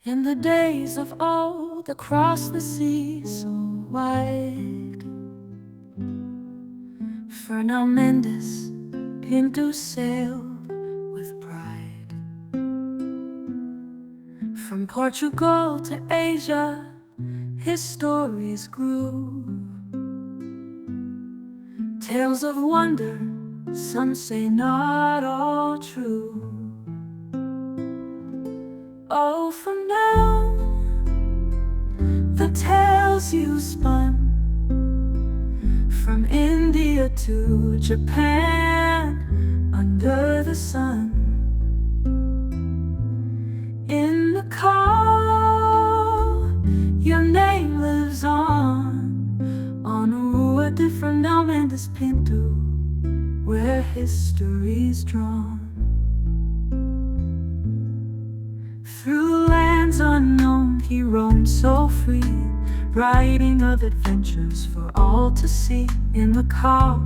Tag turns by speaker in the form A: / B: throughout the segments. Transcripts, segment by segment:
A: In the days of old, across the sea so wide, Ferna Mendes, Pinto sailed with pride. From Portugal to Asia, his stories grew. Tales of wonder, some say not all true. Oh, for now, the tales you spun, from India to Japan, under the sun. In Macau, your name lives on a different now Mendes Pinto, where history's drawn. Through lands unknown he roamed so free, writing of adventures for all to see. In Macau,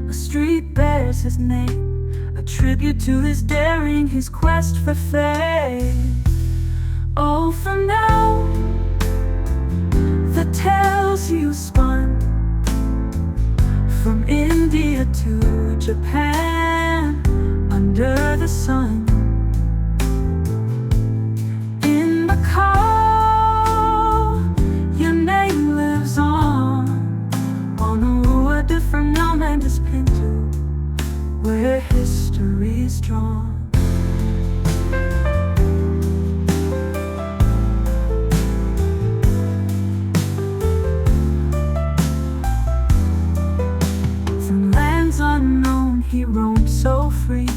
A: a street bears his name, a tribute to his daring, his quest for fame. Oh, for now, the tales you spun, from India to Japan, under the sun. In Macau, your name lives on a different now Mendes Pinto, where history's drawn. Unknown he roamed so free,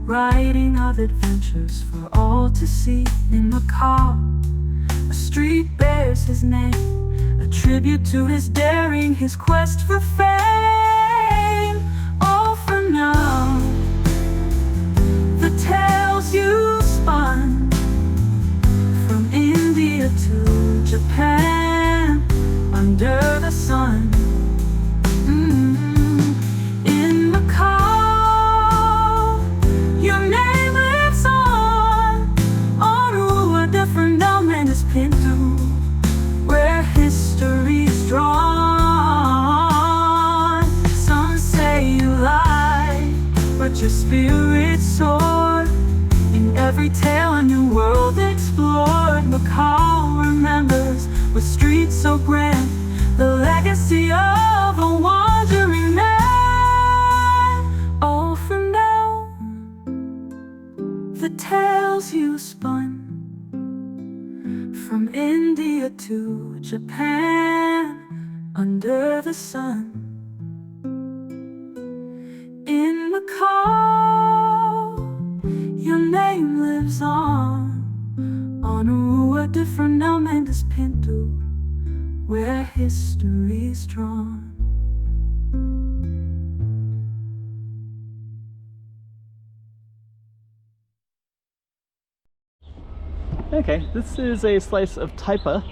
A: writing of adventures for all to see. In Macau, a street bears his name, a tribute to his daring, his quest for fame. Oh, for now, the tales you spun, from India to Japan, under the sun. Pinto, where history's drawn. Some say you lie, but your spirit soared. In every tale a new world explored. Macau remembers, with streets so grand, the legacy of a wandering man. Oh, for now, the tales you spun, from India to Japan, under the sun. In Macau, your name lives on a different now Mendes Pinto, where history's drawn.
B: Okay, this is a slice of taipa.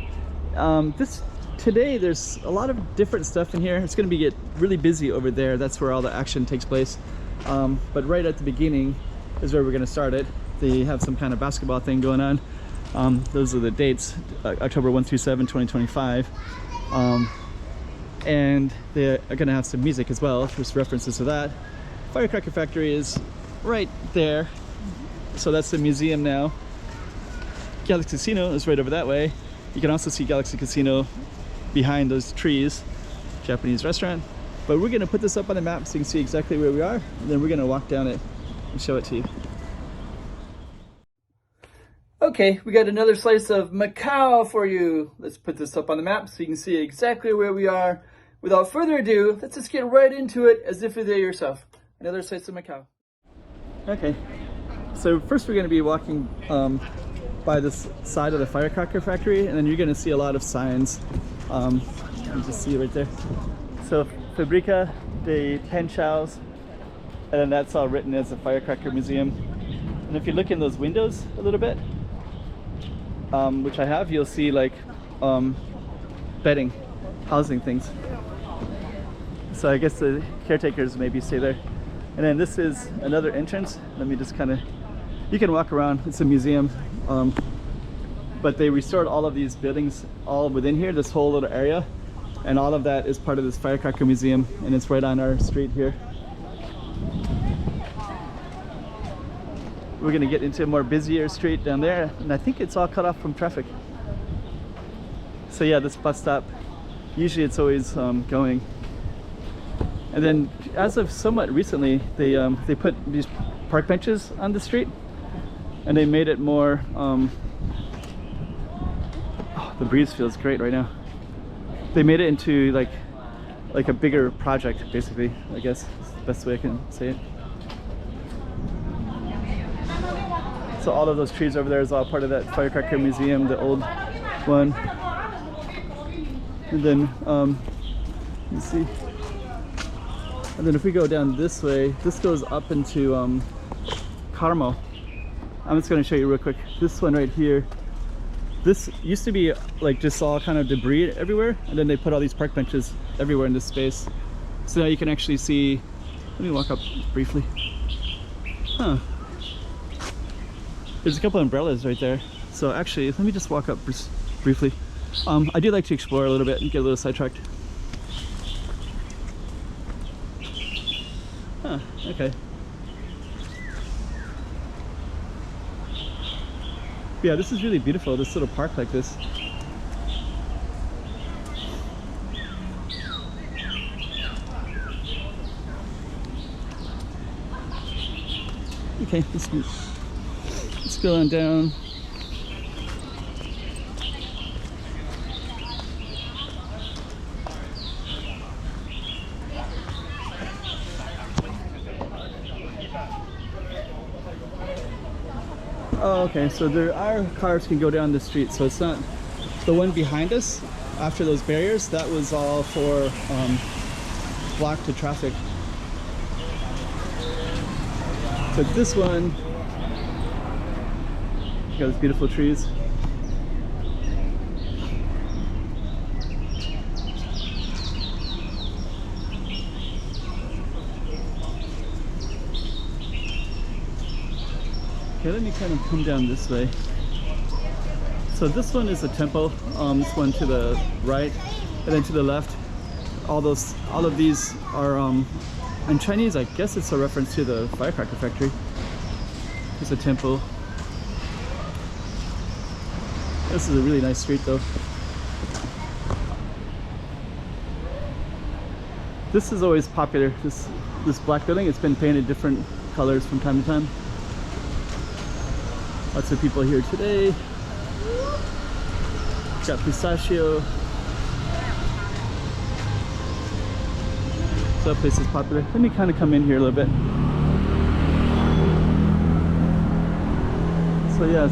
B: Today there's a lot of different stuff in here. It's going to get really busy over there. That's where all the action takes place. But right at the beginning is where we're going to start it. They have some kind of basketball thing going on. Those are the dates, October 1 through 7, 2025. And they're going to have some music as well. There's references to that. Firecracker Factory is right there. So that's the museum now. Galaxy Casino is right over that way. You can also see Galaxy Casino behind those trees. Japanese restaurant. But we're going to put this up on the map so you can see exactly where we are, and then we're going to walk down it and show it to you. Okay, we got another slice of Macau for you. Let's put this up on the map so you can see exactly where we are. Without further ado, let's just get right into it as if you're there yourself. Another slice of Macau. Okay, so first we're going to be walking by this side of the Firecracker Factory, and then you're going to see a lot of signs. You can just see it right there. So Fabrica de Penchaos, and then that's all written as a Firecracker Museum. And if you look in those windows a little bit, which I have, you'll see like bedding, housing things. So I guess the caretakers maybe stay there. And then this is another entrance. Let me just kind of, you can walk around, it's a museum. but they restored all of these buildings all within here, this whole little area, and all of that is part of this firecracker museum, and it's right on our street here. We're gonna get into a more busier street down there, and I think it's all cut off from traffic. So yeah, this bus stop, usually it's always going. And then as of somewhat recently, they put these park benches on the street, and they made it more, oh, the breeze feels great right now. They made it into like a bigger project, basically, I guess is the best way I can say it. So all of those trees over there is all part of that firecracker museum, the old one. And then, you see, and then if we go down this way, this goes up into Carmel. I'm just going to show you real quick. This one right here, this used to be like just all kind of debris everywhere, and then they put all these park benches everywhere in this space. So now you can actually see, let me walk up briefly. Huh. There's a couple umbrellas right there. So actually, let me just walk up briefly. I do like to explore a little bit and get a little sidetracked. Huh, okay. Yeah, this is really beautiful, this little park like this. Okay, let's go on down. Oh, okay, so our cars can go down the street, so it's not the one behind us after those barriers. That was all for block to traffic. So this one, got these beautiful trees. Okay, let me kind of come down this way. So this one is a temple. This one to the right, and then to the left. All of these are in Chinese. I guess it's a reference to the firecracker factory. It's a temple. This is a really nice street, though. This is always popular. This black building. It's been painted different colors from time to time. Lots of people here today. Got pistachio. So that place is popular. Let me kind of come in here a little bit. So yeah,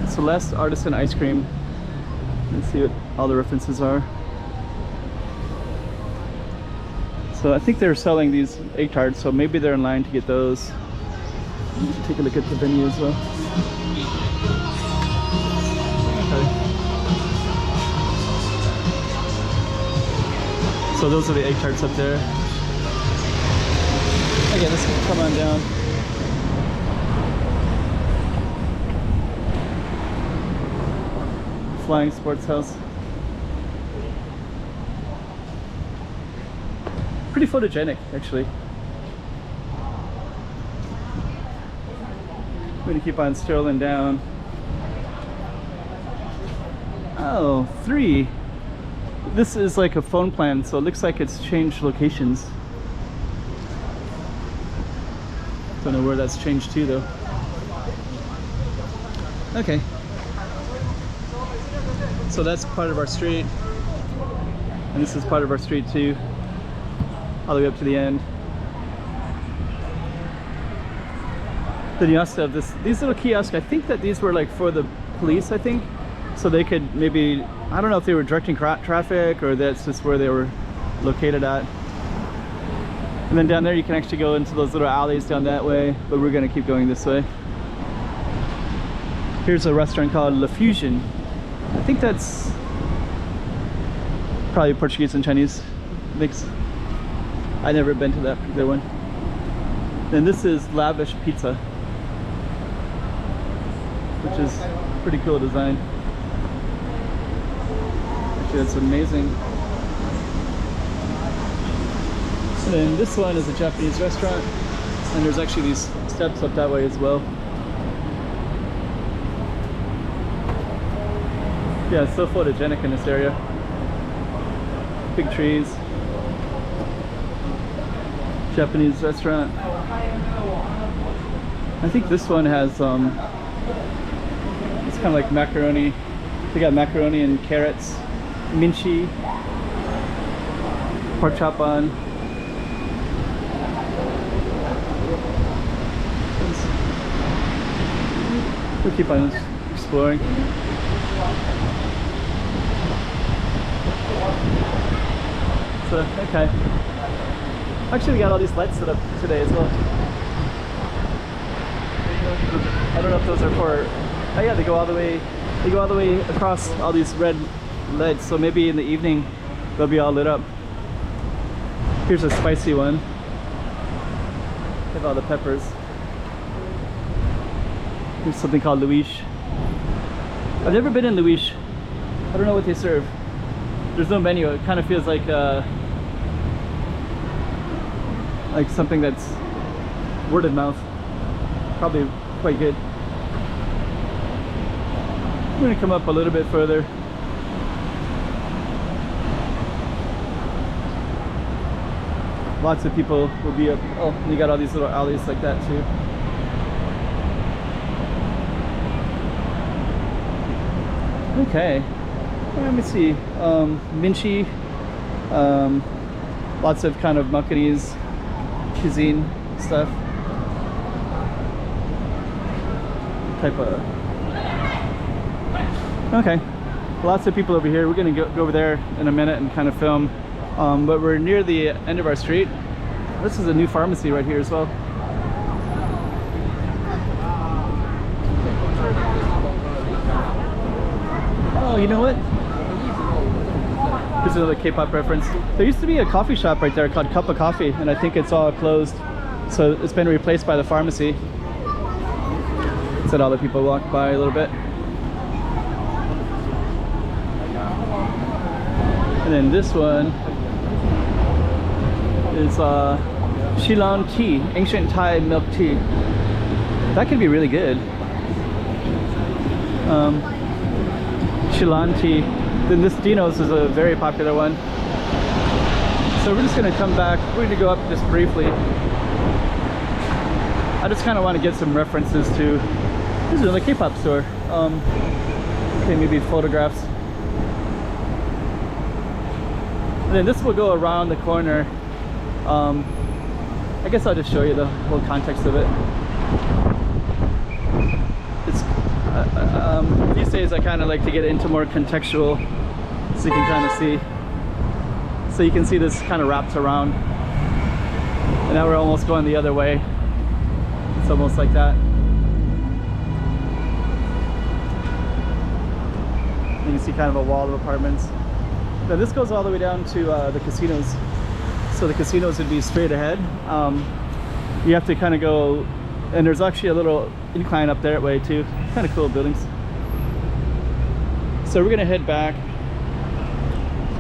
B: it's Celeste Artisan Ice Cream. Let's see what all the references are. So I think they're selling these egg tarts, so maybe they're in line to get those. Take a look at the venue as well. Okay. So those are the egg tarts up there. Okay, let's come on down. Flying Sports House. Pretty photogenic, actually. I'm gonna keep on strolling down. Oh, 3. This is like a phone plan, so it looks like it's changed locations. Don't know where that's changed to, though. Okay. So that's part of our street. And this is part of our street, too. All the way up to the end. Then you also have these little kiosks. I think that these were like for the police, I think. So they could maybe, I don't know if they were directing traffic or that's just where they were located at. And then down there you can actually go into those little alleys down that way, but we're gonna keep going this way. Here's a restaurant called La Fusion. I think that's probably Portuguese and Chinese mix. I've never been to that particular one. And this is Lavish Pizza. which is pretty cool design. Actually, that's amazing. And then this one is a Japanese restaurant, and there's actually these steps up that way as well. Yeah, it's so photogenic in this area. Big trees. Japanese restaurant. I think this one has it's kind of like macaroni. They got macaroni and carrots, minchi, pork chop bun. We'll keep on exploring. So, okay. Actually, we got all these lights set up today as well. I don't know if those are for. Oh yeah, they go all the way. They go all the way across all these red lights. So maybe in the evening they'll be all lit up. Here's a spicy one. Have all the peppers. Here's something called Luish. I've never been in Luish. I don't know what they serve. There's no menu. It kind of feels like something that's word of mouth. Probably quite good. We're gonna come up a little bit further. Lots of people will be up. Oh, and you got all these little alleys like that too. Okay, let me see. Minchi, lots of kind of Macanese cuisine stuff. Type of. Okay, lots of people over here. We're gonna go over there in a minute and kind of film. But we're near the end of our street. This is a new pharmacy right here as well. Oh, you know what? Here's another K-pop reference. There used to be a coffee shop right there called Cup of Coffee, and I think it's all closed. So it's been replaced by the pharmacy. Said all the people walk by a little bit. And then this one is Shilong tea, ancient Thai milk tea. That could be really good. Shilong tea. Then this Dino's is a very popular one. So we're just gonna come back. We're gonna go up just briefly. I just kind of want to get some references to. This is another K-pop store. Okay, maybe photographs. And then this will go around the corner. I guess I'll just show you the whole context of it. It's these days I kind of like to get into more contextual, so you can kind of see. So you can see this kind of wraps around, and now we're almost going the other way. It's almost like that. You can see kind of a wall of apartments. Now this goes all the way down to the casinos. So the casinos would be straight ahead. You have to kind of go, and there's actually a little incline up that way too. Kind of cool buildings. So we're gonna head back.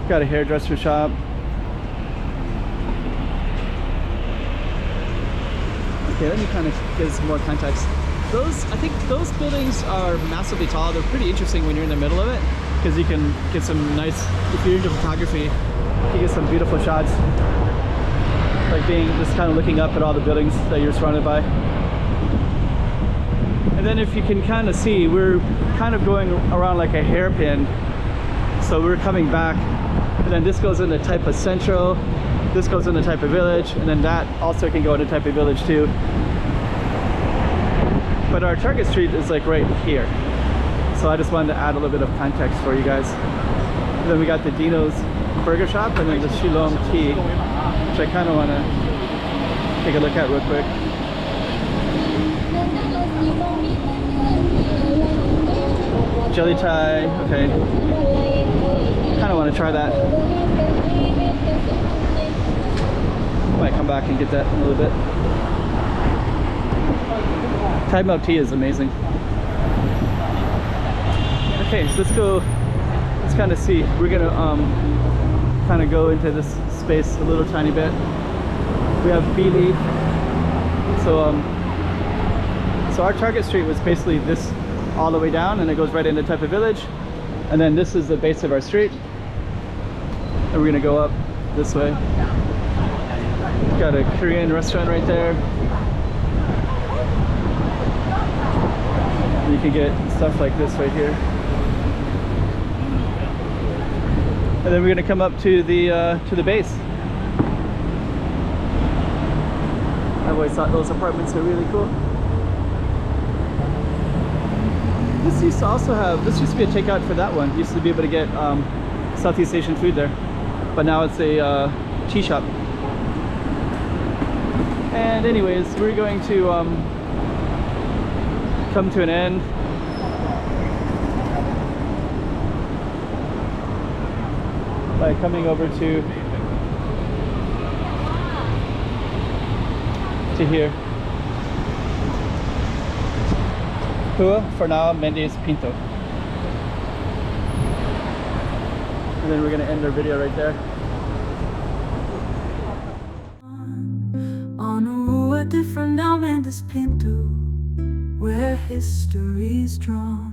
B: Got a hairdresser shop. Okay, let me kind of get some more context. I think those buildings are massively tall. They're pretty interesting when you're in the middle of it, because you can get some nice, if you're into photography, you can get some beautiful shots. Like being just kind of looking up at all the buildings that you're surrounded by. And then if you can kind of see, we're kind of going around like a hairpin. So we're coming back, and then this goes into Taipa Central, this goes into Taipa Village, and then that also can go into Taipa Village too. But our target street is like right here. So I just wanted to add a little bit of context for you guys. And then we got the Dino's Burger Shop, and then the Shilong Tea, which I kind of want to take a look at real quick. Jelly Thai, okay. Kind of want to try that. Might come back and get that in a little bit. Thai milk tea is amazing. Okay, so let's go. Let's kind of see. We're gonna kind of go into this space a little tiny bit. We have Bili. So so our target street was basically this all the way down, and it goes right into Taipei Village. And then this is the base of our street. And we're gonna go up this way. Got a Korean restaurant right there. You can get stuff like this right here. And then we're gonna come up to the base. I've always thought those apartments are really cool. This used to also have, this used to be a takeout for that one. Used to be able to get Southeast Asian food there. But now it's a tea shop. And anyways, we're going to come to an end. By coming over to here. Ferna, Mendes, Pinto. And then we're gonna end our video right there.
A: On a road different now, Mendes, Pinto, where history's drawn.